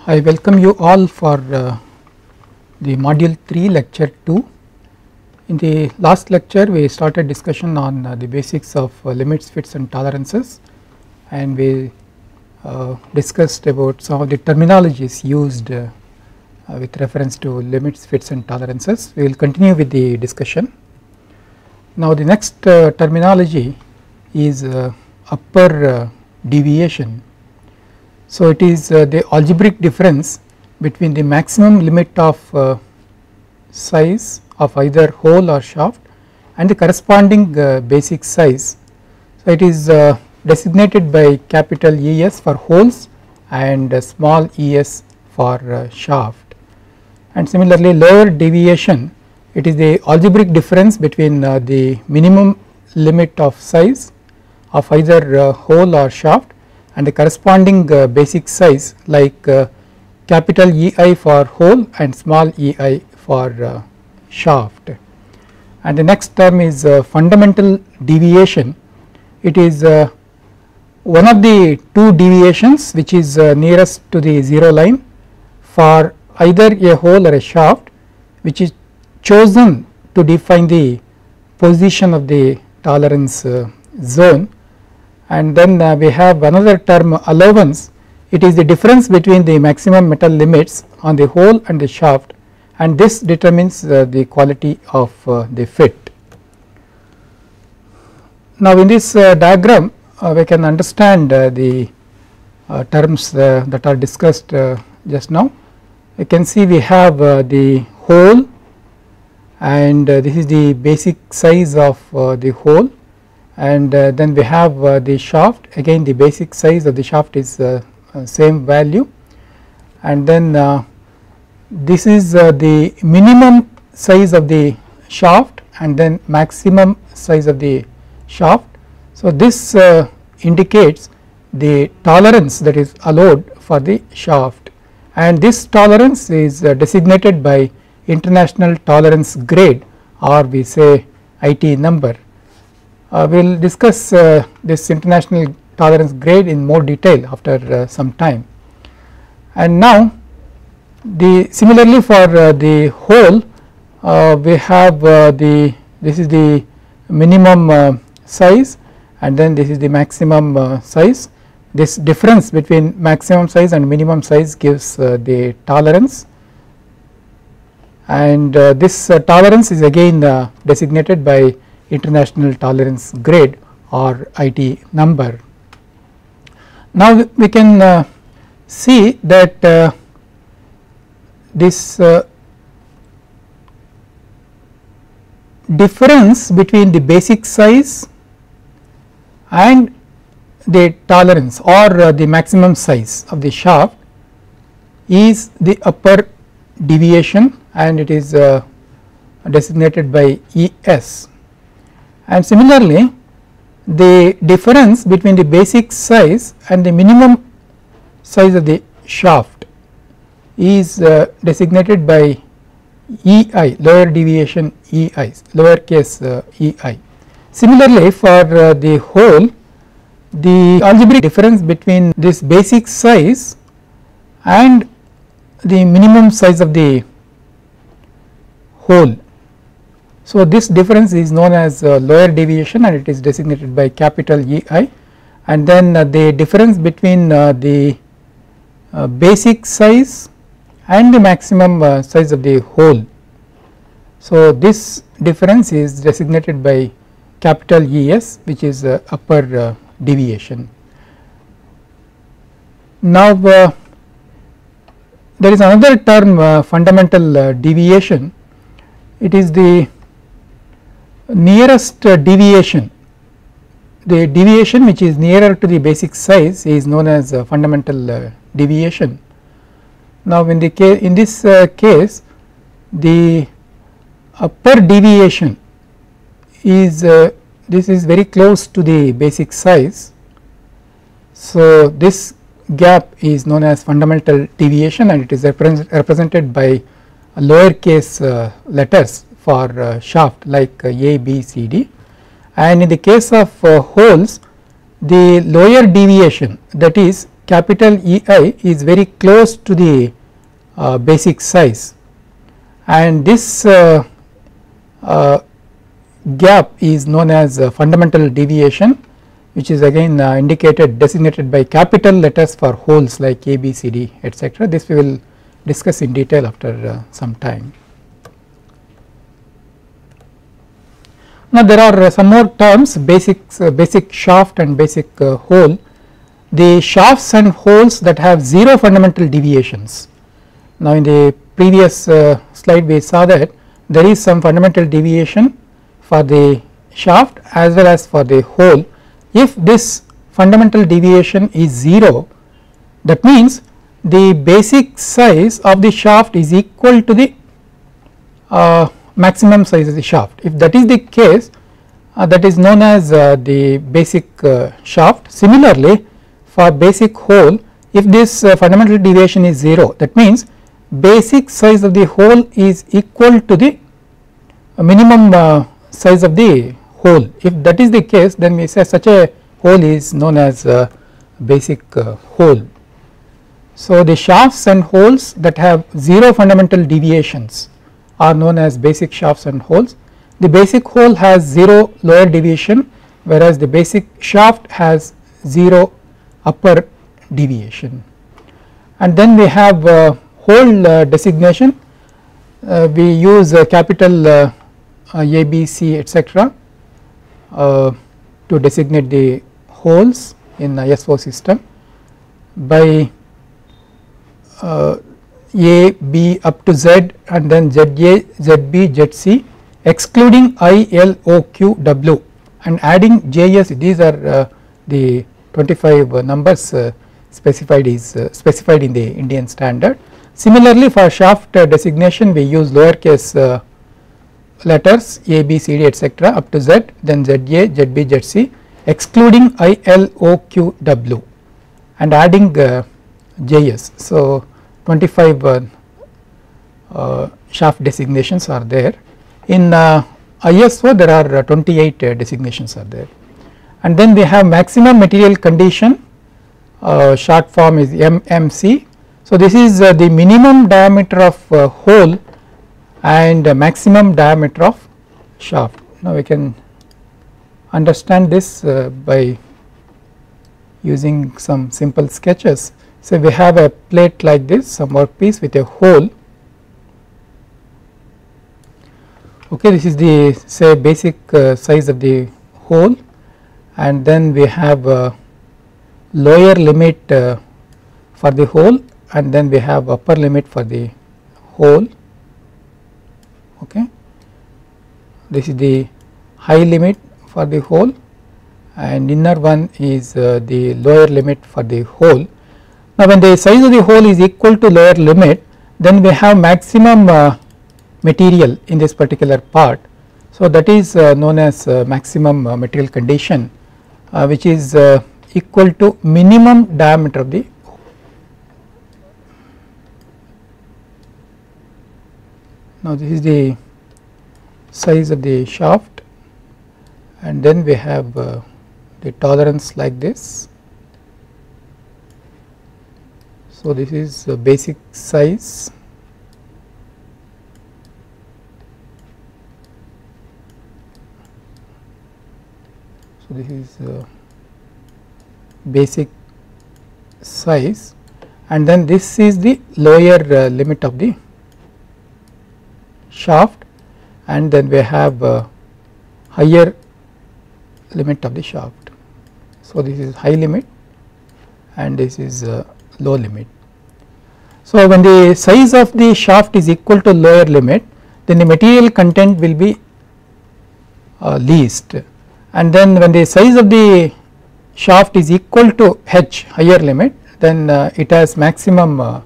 I welcome you all for the module 3 lecture 2. In the last lecture we started discussion on the basics of limits, fits and tolerances, and we discussed about some of the terminologies used with reference to limits, fits and tolerances. We will continue with the discussion. Now the next terminology is upper deviation. So it is the algebraic difference between the maximum limit of size of either hole or shaft and the corresponding basic size. So it is designated by capital ES for holes and small es for shaft, and similarly lower deviation, it is the algebraic difference between the minimum limit of size of either hole or shaft and the corresponding basic size, like capital EI for hole and small ei for shaft. And the next term is fundamental deviation. It is one of the two deviations which is nearest to the zero line for either a hole or a shaft, which is chosen to define the position of the tolerance zone. And then we have another term, allowance. It is the difference between the maximum metal limits on the hole and the shaft, and this determines the quality of the fit. Now in this diagram we can understand the terms that are discussed just now. You can see we have the hole, and this is the basic size of the hole, and then we have the shaft. Again the basic size of the shaft is same value, and then this is the minimum size of the shaft and then maximum size of the shaft. So this indicates the tolerance that is allowed for the shaft, and this tolerance is designated by international tolerance grade, or we say IT number. We will discuss this international tolerance grade in more detail after some time. And now similarly for the hole, we have this is the minimum size, and then this is the maximum size. This difference between maximum size and minimum size gives the tolerance, and this tolerance is again designated by international tolerance grade or IT number. Now we can see that this difference between the basic size and the tolerance or the maximum size of the shaft is the upper deviation, and it is designated by ES. And similarly the difference between the basic size and the minimum size of the shaft is designated by EI, lower deviation EI, lowercase ei. Similarly for the hole, the algebraic difference between this basic size and the minimum size of the hole, so this difference is known as lower deviation, and it is designated by capital EI. And then the difference between the basic size and the maximum size of the hole, so this difference is designated by capital ES, which is upper deviation. Now there is another term, fundamental deviation. It is the nearest deviation. The deviation which is nearer to the basic size is known as fundamental deviation. Now in this case, the upper deviation is this is very close to the basic size, so this gap is known as fundamental deviation, and it is represented by lowercase letters for shaft like A, B, C, D. And in the case of holes, the lower deviation, that is capital EI, is very close to the basic size, and this gap is known as fundamental deviation, which is again designated by capital letters for holes like A, B, C, D, etc. This we will discuss in detail after some time. Now there are some more terms, basic shaft and basic hole. The shafts and holes that have 0 fundamental deviations. Now in the previous slide we saw that there is some fundamental deviation for the shaft as well as for the hole. If this fundamental deviation is 0, that means the basic size of the shaft is equal to the maximum size of the shaft. If that is the case, that is known as the basic shaft. Similarly, for basic hole, if this fundamental deviation is 0, that means basic size of the hole is equal to the minimum size of the hole. If that is the case, then we say such a hole is known as basic hole. So the shafts and holes that have 0 fundamental deviations are known as basic shafts and holes. The basic hole has 0 lower deviation, whereas the basic shaft has 0 upper deviation. And then we have hole designation. We use capital A, B, C, etc. To designate the holes in SO system by A, B up to Z and then ZA, ZB, ZC, excluding I, L, O, Q, W and adding JS. These are the 25 numbers specified in the Indian standard. Similarly, for shaft designation we use lowercase letters A, B, C, D, etc. up to Z, then ZA, ZB, ZC, excluding I, L, O, Q, W and adding JS. So 25 shaft designations are there. In ISO there are 28 designations are there. And then we have maximum material condition, short form is MMC. So this is the minimum diameter of hole and maximum diameter of shaft. Now we can understand this by using some simple sketches. So we have a plate like this, some workpiece with a hole. Okay, this is the say basic size of the hole, and then we have lower limit for the hole, and then we have upper limit for the hole. Okay, this is the high limit for the hole, and inner one is the lower limit for the hole. Now when the size of the hole is equal to lower limit, then we have maximum material in this particular part. So that is known as maximum material condition, which is equal to minimum diameter of the hole. Now this is the size of the shaft, and then we have the tolerance like this. So this is basic size. So this is basic size, and then this is the lower limit of the shaft, and then we have higher limit of the shaft. So this is high limit and this is low limit. So when the size of the shaft is equal to lower limit, then the material content will be least, and then when the size of the shaft is equal to H, higher limit, then it has maximum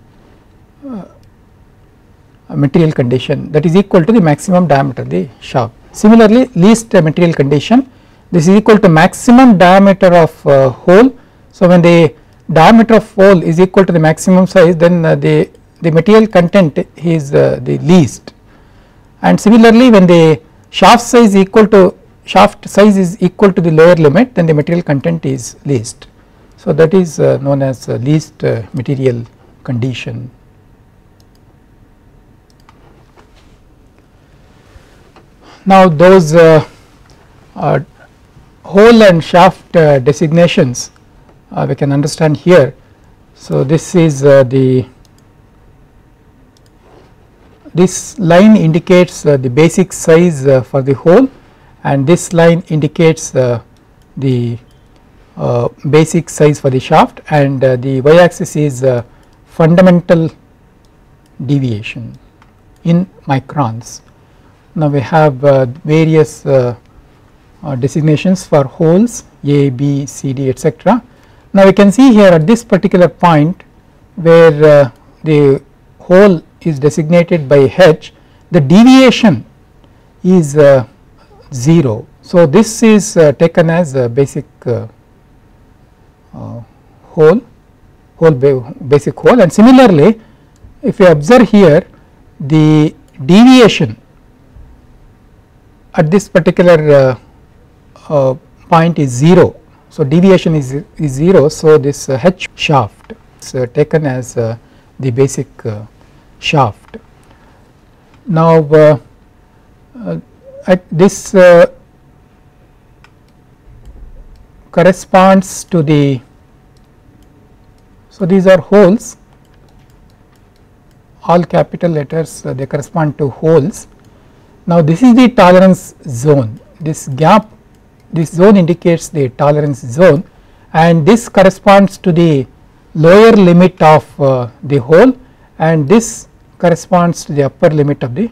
material condition that is equal to the maximum diameter of the shaft. Similarly, least material condition, this is equal to maximum diameter of hole. So when the diameter of hole is equal to the maximum size, then the material content is the least. And similarly, when the shaft size is equal to shaft size is equal to the lower limit, then the material content is least. So that is known as least material condition. Now those hole and shaft designations we can understand here. So this is this line indicates the basic size for the hole, and this line indicates the basic size for the shaft, and the y axis is fundamental deviation in microns. Now we have various designations for holes A, B, C, D, etc. Now we can see here at this particular point where the hole is designated by H, the deviation is 0. So this is taken as a basic basic hole, and similarly if you observe here the deviation at this particular point is 0. So deviation is 0. So this H shaft is taken as the basic shaft. Now at this corresponds to the, so these are holes, all capital letters they correspond to holes. Now this is the tolerance zone, this gap, this zone indicates the tolerance zone, and this corresponds to the lower limit of the hole, and this corresponds to the upper limit of the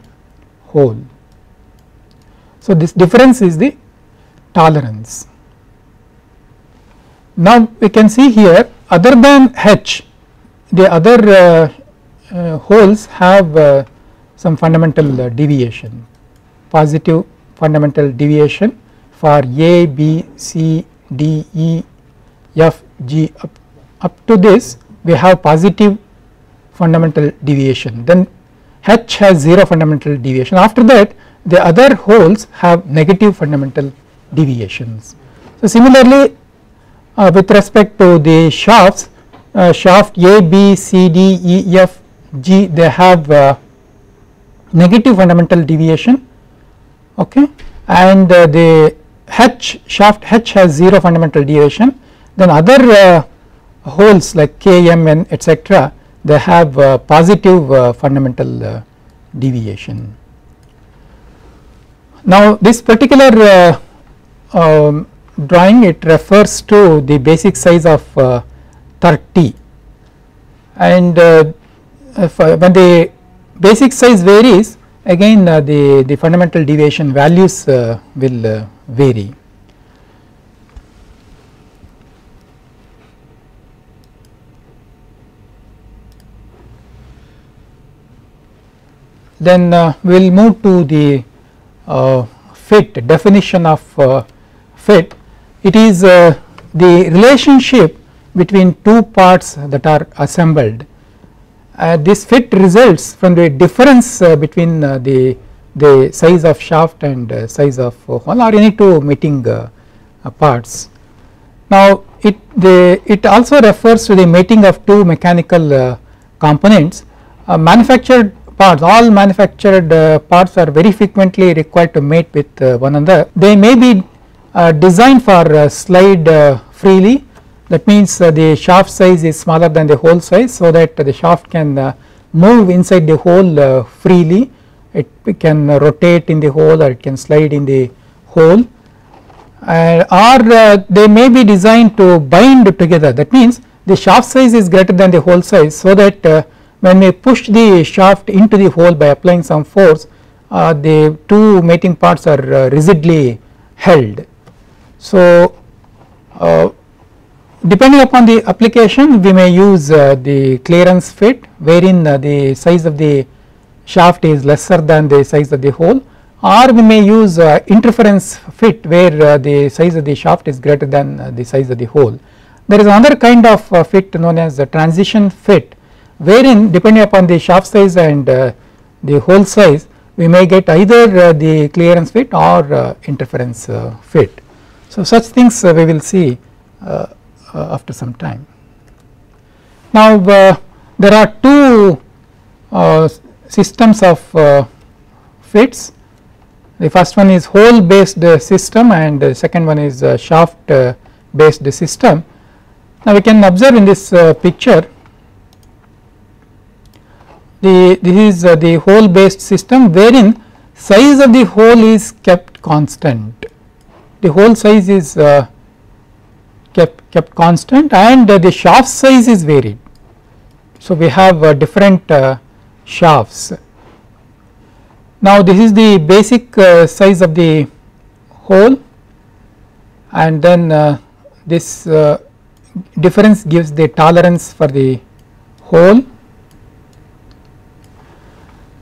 hole. So this difference is the tolerance. Now we can see here other than H, the other holes have some fundamental deviation, positive fundamental deviation for A, B, C, D, E, F, G, up to this we have positive fundamental deviation, then H has 0 fundamental deviation. After that the other holes have negative fundamental deviations. So similarly with respect to the shafts, shaft A, B, C, D, E, F, G, they have negative fundamental deviation, okay, and the H shaft H has 0 fundamental deviation. Then other holes like K, M, N, etc., they have positive fundamental deviation. Now this particular drawing, it refers to the basic size of 30, and when the basic size varies, again the fundamental deviation values will vary. Then we will move to the fit, definition of fit. It is the relationship between two parts that are assembled. This fit results from the difference between the size of shaft and size of hole, or any two mating parts. Now it also refers to the mating of two mechanical components. Manufactured parts, all manufactured parts are very frequently required to mate with one another. They may be designed for slide freely. That means the shaft size is smaller than the hole size, so that the shaft can move inside the hole freely. It can rotate in the hole, or it can slide in the hole, or they may be designed to bind together. That means the shaft size is greater than the hole size, so that when we push the shaft into the hole by applying some force, the two mating parts are rigidly held. So depending upon the application, we may use the clearance fit, wherein the size of the shaft is lesser than the size of the hole, or we may use interference fit, where the size of the shaft is greater than the size of the hole. There is another kind of fit known as the transition fit, wherein depending upon the shaft size and the hole size, we may get either the clearance fit or interference fit. So, such things we will see after some time. Now, there are two systems of fits. The first one is hole based system and the second one is shaft based system. Now, we can observe in this picture this is the hole based system wherein size of the hole is kept constant. The hole size is kept constant and the shaft size is varied. So, we have different shafts. Now, this is the basic size of the hole and then this difference gives the tolerance for the hole.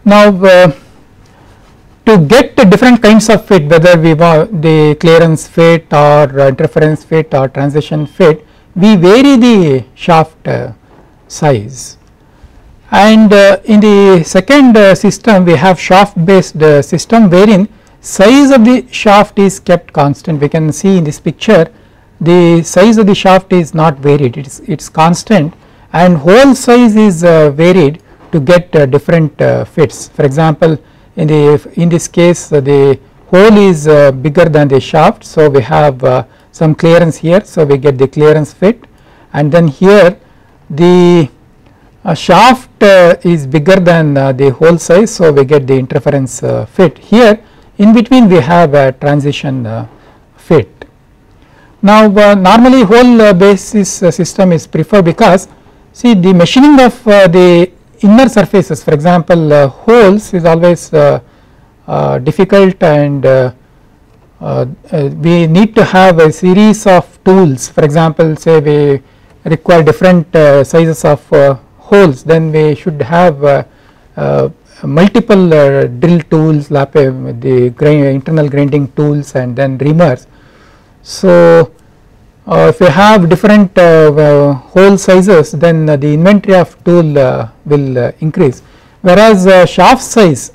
Now, to get different kinds of fit, whether we want the clearance fit or interference fit or transition fit, we vary the shaft size. And in the second system we have shaft based system wherein size of the shaft is kept constant. We can see in this picture the size of the shaft is not varied, it is constant, and hole size is varied to get different fits. For example, in this case the hole is bigger than the shaft, so we have some clearance here, so we get the clearance fit, and then here the shaft is bigger than the hole size, so we get the interference fit. Here in between we have a transition fit. Now, normally hole basis system is preferred because see the machining of the inner surfaces, for example holes, is always difficult, and we need to have a series of tools. For example, say we require different sizes of holes, then we should have multiple drill tools, the internal grinding tools, and then reamers. So, if we have different hole sizes, then the inventory of tool will increase, whereas shaft size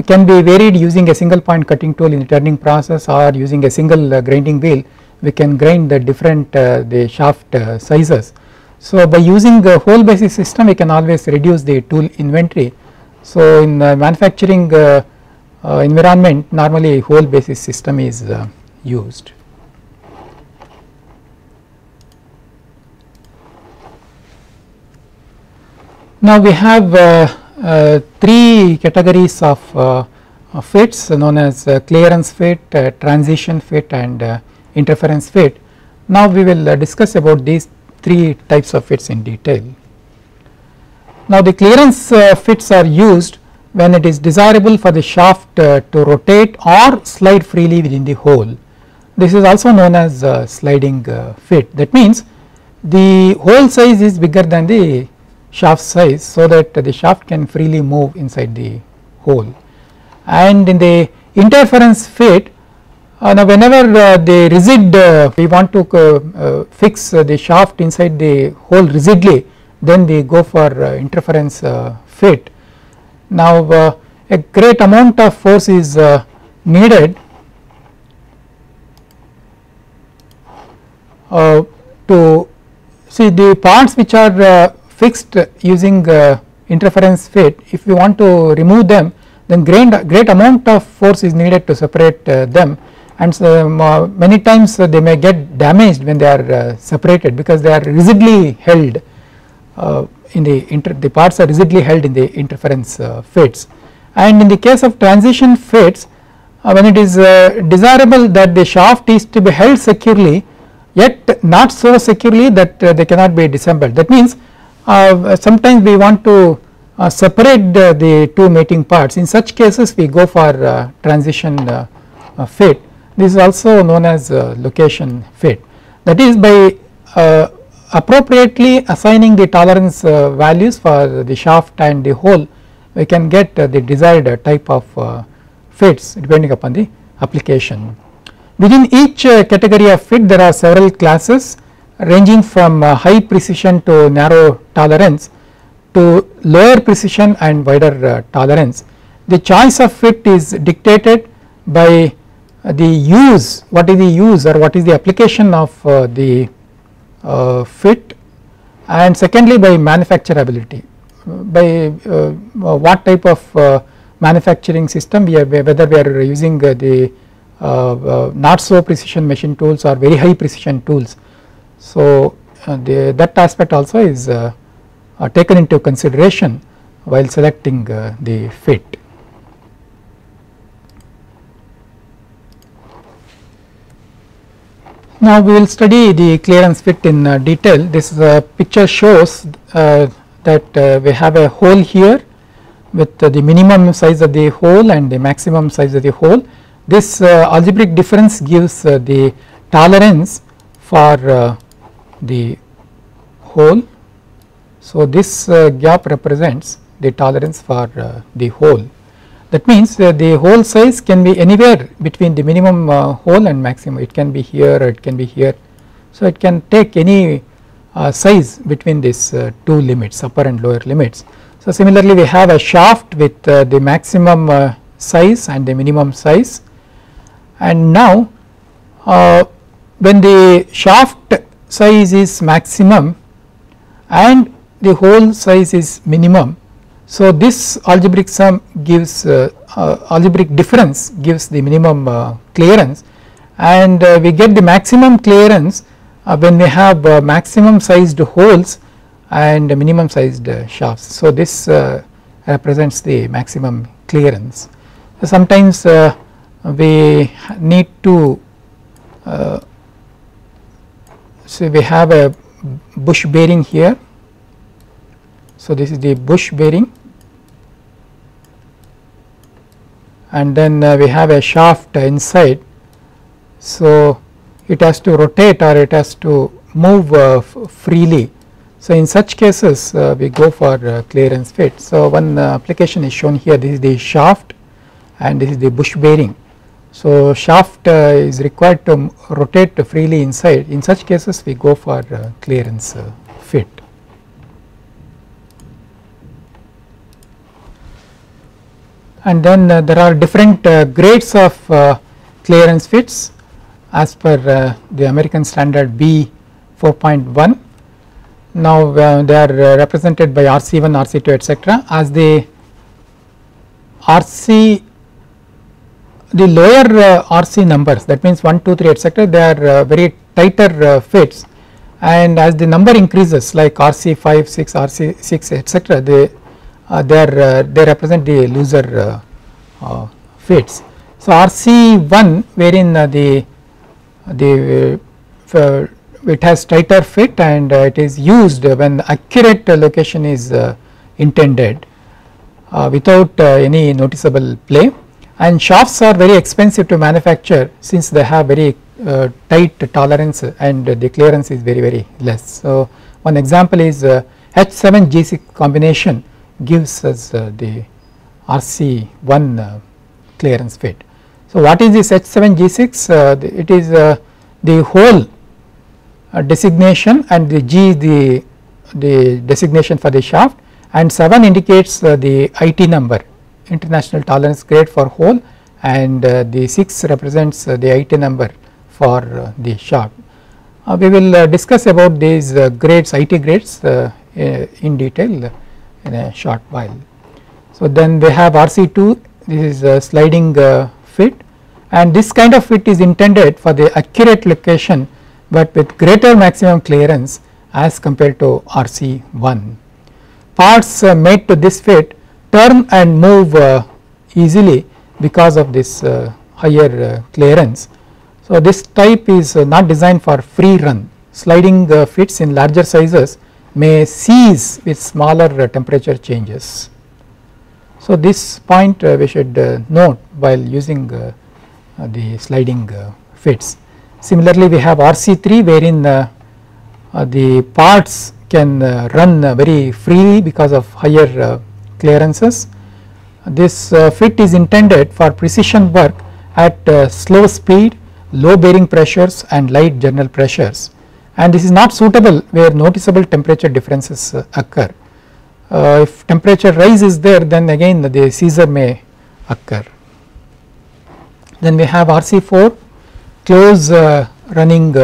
can be varied using a single point cutting tool in the turning process or using a single grinding wheel. We can grind the different the shaft sizes. So, by using a hole basis system we can always reduce the tool inventory. So, in manufacturing environment normally hole basis system is used. Now, we have three categories of fits known as clearance fit, transition fit, and interference fit. Now, we will discuss about these three types of fits in detail. Now, the clearance fits are used when it is desirable for the shaft to rotate or slide freely within the hole. This is also known as sliding fit. That means the hole size is bigger than the shaft size, so that the shaft can freely move inside the hole. And in the interference fit, now whenever the rigid we want to fix the shaft inside the hole rigidly, then we go for interference fit. Now, a great amount of force is needed to see the parts which are fixed using interference fit. If you want to remove them, then great amount of force is needed to separate them, and so many times they may get damaged when they are separated, because they are rigidly held in the parts are rigidly held in the interference fits. And in the case of transition fits, when it is desirable that the shaft is to be held securely, yet not so securely that they cannot be disassembled. That means sometimes we want to separate the two mating parts. In such cases we go for transition fit. This is also known as location fit. That is, by appropriately assigning the tolerance values for the shaft and the hole, we can get the desired type of fits depending upon the application. Within each category of fit there are several classes ranging from high precision to narrow tolerance to lower precision and wider tolerance. the choice of fit is dictated by the use, what is the use or what is the application of the fit, and secondly by manufacturability, by what type of manufacturing system we are, whether we are using the not so precision machine tools or very high precision tools. So that aspect also is taken into consideration while selecting the fit. Now we will study the clearance fit in detail. This picture shows that we have a hole here with the minimum size of the hole and the maximum size of the hole. This algebraic difference gives the tolerance for the hole. So this gap represents the tolerance for the hole. That means the hole size can be anywhere between the minimum hole and maximum. It can be here or it can be here. So it can take any size between these two limits, upper and lower limits. So similarly we have a shaft with the maximum size and the minimum size, and now when the shaft size is maximum and the hole size is minimum, so this algebraic sum gives algebraic difference gives the minimum clearance, and we get the maximum clearance when we have maximum sized holes and minimum sized shafts. So this represents the maximum clearance. So sometimes we need to so we have a bush bearing here. So this is the bush bearing, and then we have a shaft inside. So it has to rotate or it has to move freely. So in such cases we go for clearance fit. So one application is shown here. This is the shaft and this is the bush bearing. So shaft is required to rotate freely inside. In such cases we go for clearance fit. And then there are different grades of clearance fits as per the American standard B 4.1. Now they are represented by RC1, RC2 etc. As the RC, the lower RC numbers, that means 1, 2, 3 etc., they are very tighter fits, and as the number increases like RC5, 6, RC6 etc., they represent the looser fits. So RC1 wherein it has tighter fit and it is used when accurate location is intended without any noticeable play, and shafts are very expensive to manufacture since they have very tight tolerance and the clearance is very less. So one example is H7G6 combination gives us the RC1 clearance fit. So what is this H7G6? It is the whole designation, and the G is the designation for the shaft, and 7 indicates the IT number, international tolerance grade for hole, and the 6 represents the IT number for the shaft. We will discuss about these grades, IT grades in detail in a short while. So then we have RC2, this is a sliding fit, and this kind of fit is intended for the accurate location but with greater maximum clearance as compared to RC1. Parts made to this fit turn and move easily because of this higher clearance. So this type is not designed for free run. Sliding fits in larger sizes may cease with smaller temperature changes. So this point we should note while using the sliding fits. Similarly we have RC3 wherein the parts can run very freely because of higher clearances. This fit is intended for precision work at slow speed, low bearing pressures and light general pressures, and this is not suitable where noticeable temperature differences occur. If temperature rise is there, then again the seizure may occur. Then we have RC4 close running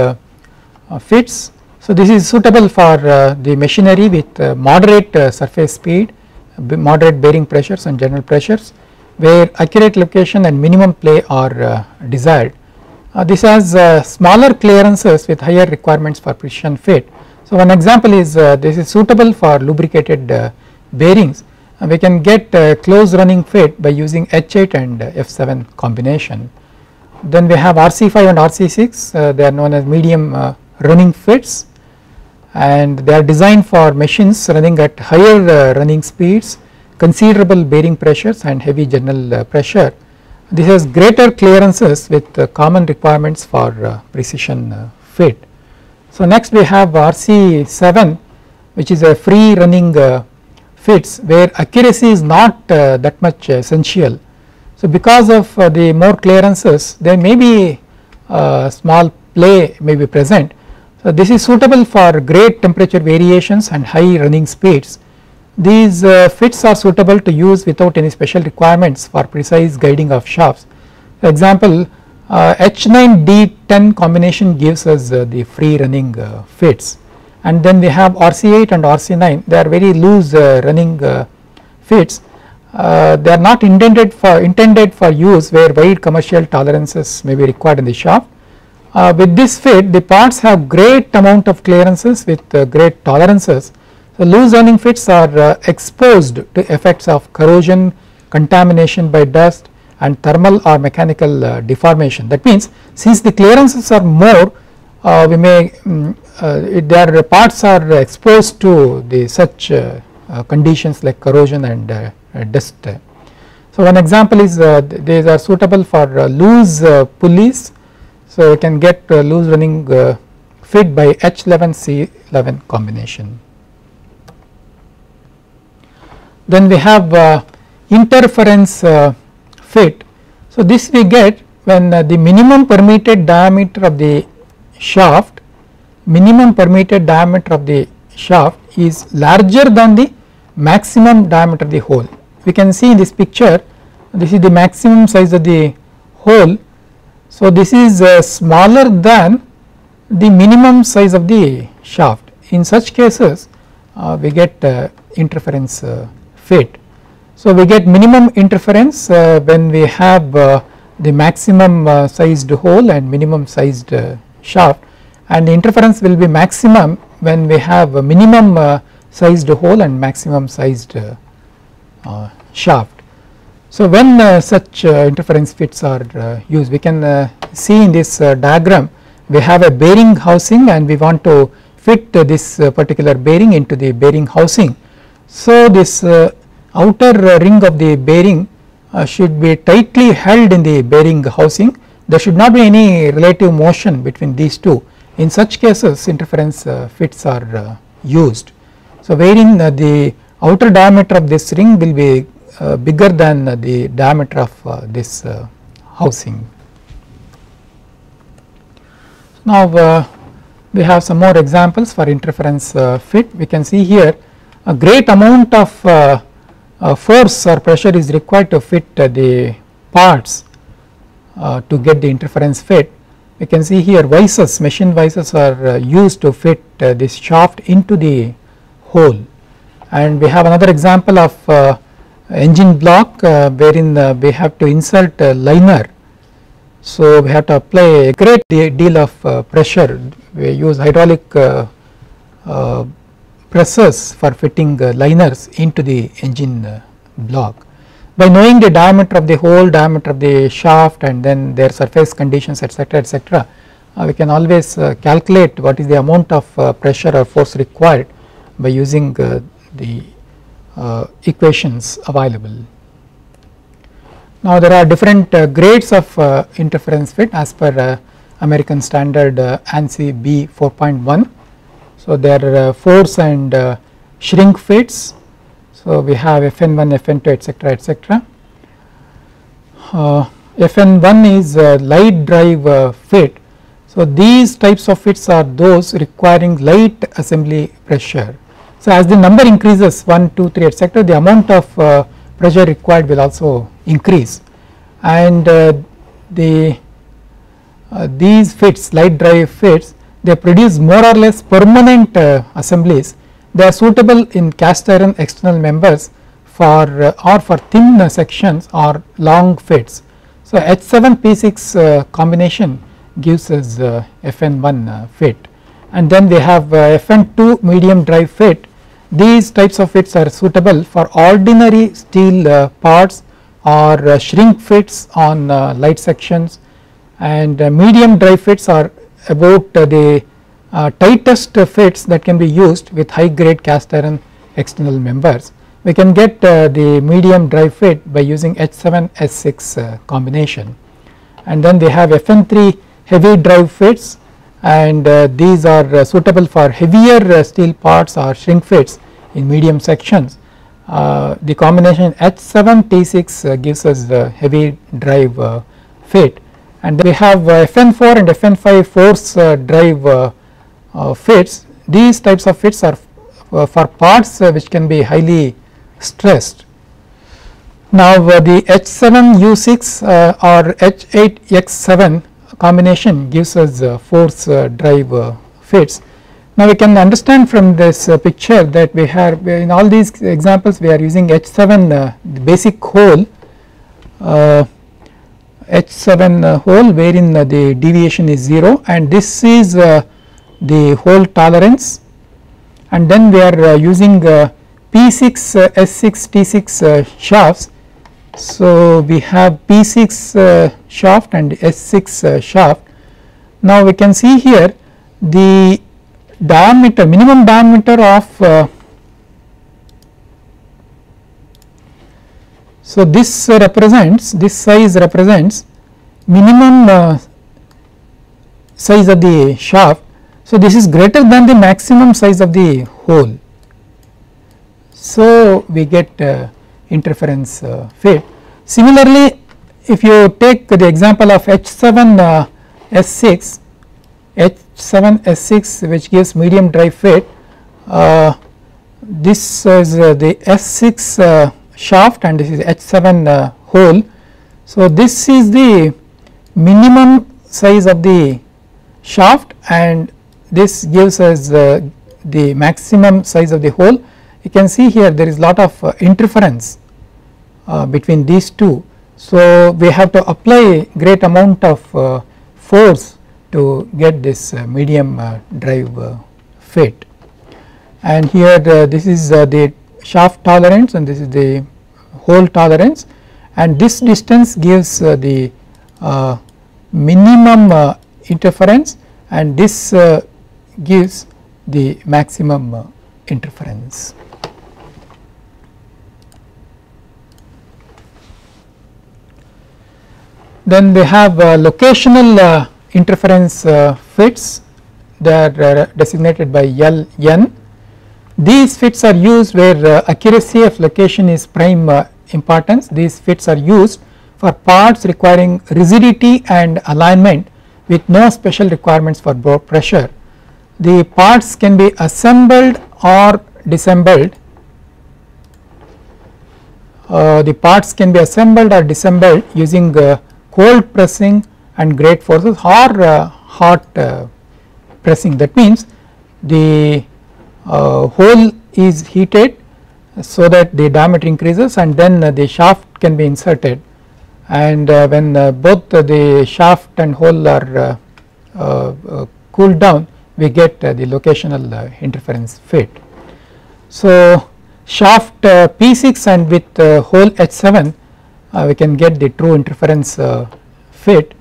fits. So, this is suitable for the machinery with moderate surface speed, moderate bearing pressures and general pressures, where accurate location and minimum play are desired. This has smaller clearances with higher requirements for precision fit. So, one example is this is suitable for lubricated bearings. We can get close running fit by using H8 and F7 combination. Then we have RC5 and RC6, they are known as medium running fits, and they are designed for machines running at higher running speeds, considerable bearing pressures and heavy general pressure. This has greater clearances with common requirements for precision fit. So, next we have RC7, which is a free running fits where accuracy is not that much essential. So, because of the more clearances, there may be small play may be present. So, this is suitable for great temperature variations and high running speeds. These fits are suitable to use without any special requirements for precise guiding of shafts. For example, H9D10 combination gives us the free running fits, and then we have RC8 and RC9, they are very loose running fits. They are not intended for use where wide commercial tolerances may be required in the shaft. With this fit, the parts have great amount of clearances with great tolerances. So, loose running fits are exposed to effects of corrosion, contamination by dust and thermal or mechanical deformation. That means, since the clearances are more, we may their parts are exposed to the such conditions like corrosion and dust. So, one example is these are suitable for loose pulleys. So, you can get loose running fit by H11C11 combination. Then we have interference fit. So, this we get when the minimum permitted diameter of the shaft is larger than the maximum diameter of the hole. We can see in this picture, this is the maximum size of the hole. So, this is smaller than the minimum size of the shaft. In such cases, we get interference fit. So, we get minimum interference when we have the maximum sized hole and minimum sized shaft, and the interference will be maximum when we have a minimum sized hole and maximum sized shaft. So, when such interference fits are used, we can see in this diagram, we have a bearing housing and we want to fit this particular bearing into the bearing housing. So, this outer ring of the bearing should be tightly held in the bearing housing. There should not be any relative motion between these two. In such cases, interference fits are used. So, wherein the outer diameter of this ring will be bigger than the diameter of this housing. Now, we have some more examples for interference fit. We can see here a great amount of force or pressure is required to fit the parts to get the interference fit. We can see here vices, machine vices are used to fit this shaft into the hole, and we have another example of engine block wherein we have to insert a liner. So, we have to apply a great deal of pressure. We use hydraulic presses for fitting liners into the engine block. By knowing the diameter of the hole, diameter of the shaft, and then their surface conditions, etc., we can always calculate what is the amount of pressure or force required by using the equations available. Now, there are different grades of interference fit as per American standard ANSI B 4.1. So, there are force and shrink fits. So, we have FN1, FN2, etc. FN1 is light drive fit. So, these types of fits are those requiring light assembly pressure. So, as the number increases 1, 2, 3, etc., the amount of pressure required will also increase, and these fits, light dry fits, they produce more or less permanent assemblies. They are suitable in cast iron external members for or for thin sections or long fits. So, H7 P6 combination gives us FN1 fit, and then we have FN2 medium dry fit. These types of fits are suitable for ordinary steel parts or shrink fits on light sections, and medium dry fits are about the tightest fits that can be used with high grade cast iron external members. We can get the medium dry fit by using H7 S6 combination, and then they have FN3 heavy dry fits, and these are suitable for heavier steel parts or shrink fits in medium sections. The combination H7 T6 gives us the heavy drive fit, and then we have FN4 and FN5 force drive fits. These types of fits are for parts which can be highly stressed. Now the H7 U6 or H8 X7 combination gives us force drive fits. Now we can understand from this picture that we have in all these examples we are using H7 basic hole, H7 hole wherein the deviation is 0, and this is the hole tolerance, and then we are using P6 S6 T6 shafts. So we have P6 shaft and S6 shaft. Now we can see here the diameter, minimum diameter of so this represents, this size represents minimum size of the shaft. So this is greater than the maximum size of the hole. So we get interference fit. Similarly, if you take the example of H7 S6, H7 S6 which gives medium dry fit, this is the S6 shaft and this is H7 hole. So this is the minimum size of the shaft and this gives us the maximum size of the hole. You can see here there is lot of interference between these two. So we have to apply great amount of force to get this medium drive fit, and here this is the shaft tolerance and this is the hole tolerance, and this distance gives the minimum interference, and this gives the maximum interference. Then we have locational interference fits. They are designated by LN. These fits are used where accuracy of location is prime importance. These fits are used for parts requiring rigidity and alignment with no special requirements for pressure. The parts can be assembled or disassembled. The parts can be assembled or disassembled using cold pressing and great forces or hot pressing. That means the hole is heated so that the diameter increases and then the shaft can be inserted, and when both the shaft and hole are cooled down, we get the locational interference fit. So shaft P6 and with hole H7 we can get the true interference fit.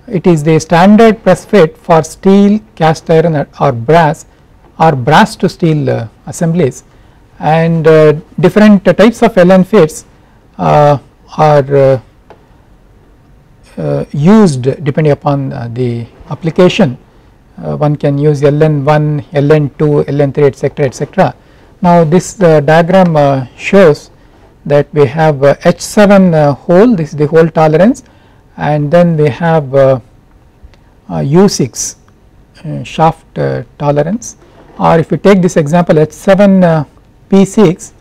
It is the standard press fit for steel, cast iron or brass to steel assemblies, and different types of LN fits are used depending upon the application. One can use LN1, LN2, LN3 etc., etc. Now this diagram shows that we have H7 hole, this is the hole tolerance, and then we have U6 shaft tolerance, or if you take this example H7 P6,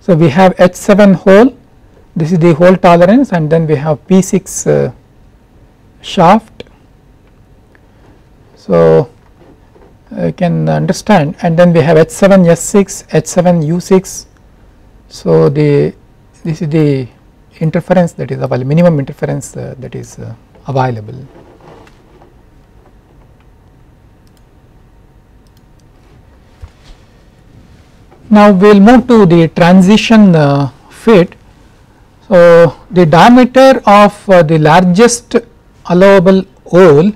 so we have H7 hole this is the hole tolerance, and then we have P6 shaft. So you can understand, and then we have H7 S6, H7 U6. So this is the interference that is available, minimum interference that is available. Now we will move to the transition fit. So the diameter of the largest allowable hole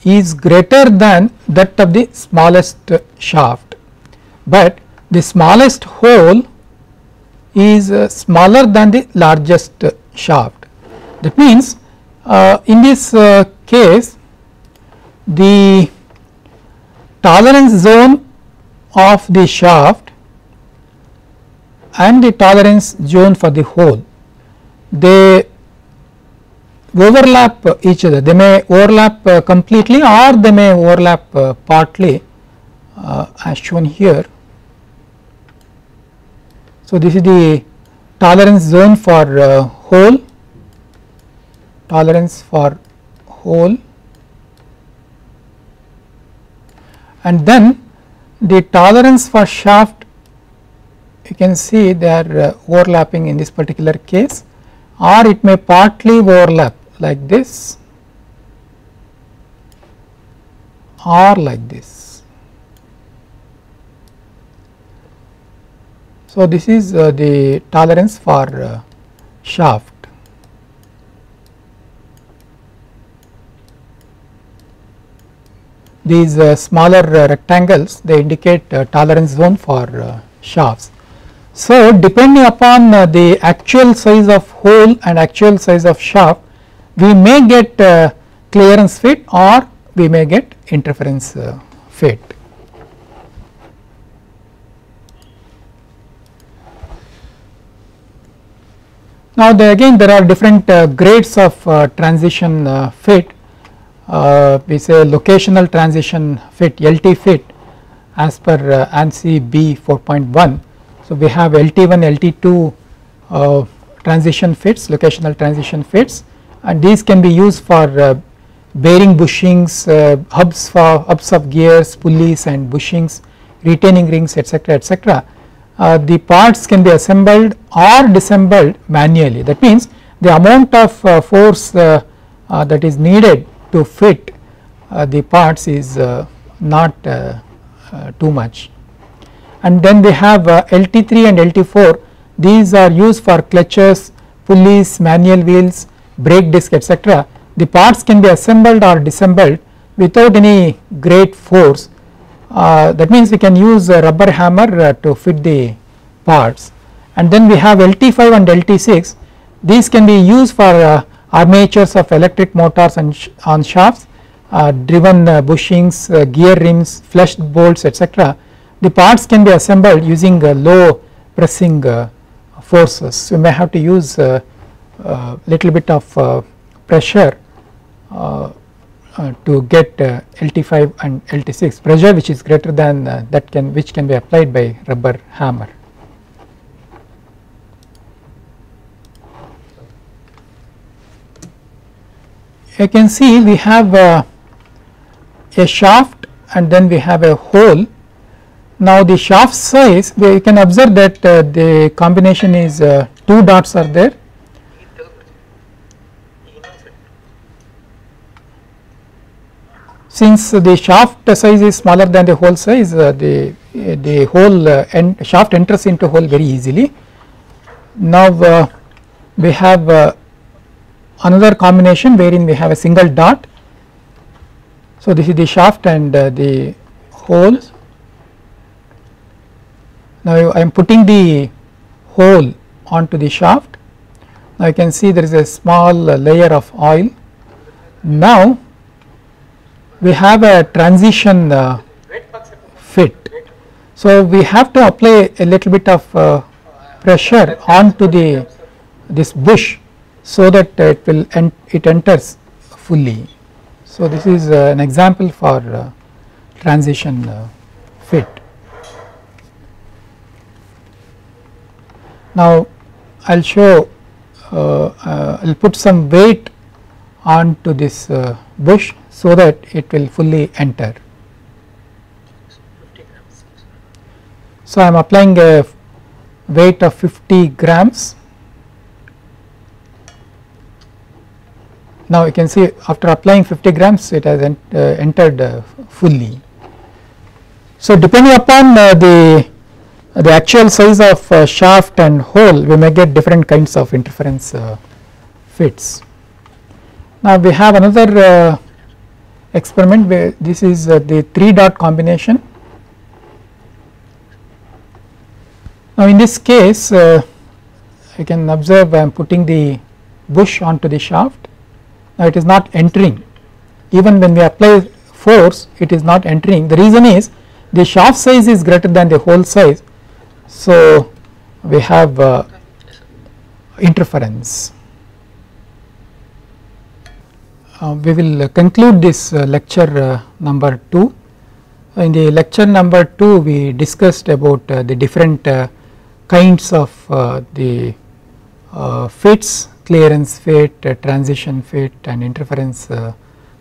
is greater than that of the smallest shaft, but the smallest hole is smaller than the largest shaft. That means in this case the tolerance zone of the shaft and the tolerance zone for the hole, they overlap each other. They may overlap completely, or they may overlap partly, as shown here. So this is the tolerance zone for hole, tolerance for hole, and then the tolerance for shaft. You can see they are overlapping in this particular case, or it may partly overlap like this or like this. So this is the tolerance for shaft. These smaller rectangles, they indicate tolerance zone for shafts. So depending upon the actual size of hole and actual size of shaft, we may get clearance fit or we may get interference fit. Now again there are different grades of transition fit. We say locational transition fit, LT fit, as per ANSI B 4.1. So we have LT1, LT2 transition fits, locational transition fits, and these can be used for bearing bushings, hubs of gears, pulleys and bushings, retaining rings, etc., etc. The parts can be assembled or disassembled manually. That means the amount of force that is needed to fit the parts is not too much. And then they have LT3 and LT4. These are used for clutches, pulleys, manual wheels, brake disc, etc. The parts can be assembled or disassembled without any great force. That means we can use a rubber hammer to fit the parts. And then we have LT5 and LT6. These can be used for armatures of electric motors and on shafts, driven bushings, gear rims, flushed bolts, etc. The parts can be assembled using low pressing forces. So, you may have to use little bit of pressure to get LT5 and LT6, pressure which is greater than which can be applied by rubber hammer. You can see we have a shaft and then we have a hole. Now the shaft size, you can observe that the combination is 2 dots are there. Since the shaft size is smaller than the hole size, the hole shaft enters into hole very easily. Now we have another combination wherein we have a single dot. So this is the shaft and the hole. Now I am putting the hole onto the shaft. Now you can see there is a small layer of oil. Now we have a transition fit. So we have to apply a little bit of pressure onto this bush so that it enters fully. So this is an example for transition fit. Now I will show I will put some weight onto this bush so that it will fully enter. So I am applying a weight of 50 grams. Now you can see after applying 50 grams it has entered fully. So depending upon the actual size of shaft and hole, we may get different kinds of interference fits. Now we have another experiment where this is the 3 dot combination. Now in this case you can observe I am putting the bush onto the shaft. Now it is not entering, even when we apply force it is not entering. The reason is the shaft size is greater than the hole size, so we have interference. We will conclude this lecture number 2. In the lecture number 2 we discussed about the different kinds of the fits, clearance fit, transition fit and interference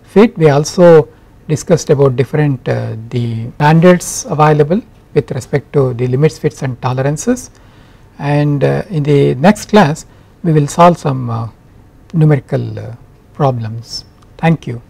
fit. We also discussed about different the standards available with respect to the limits, fits and tolerances, and in the next class we will solve some numerical problems. Thank you.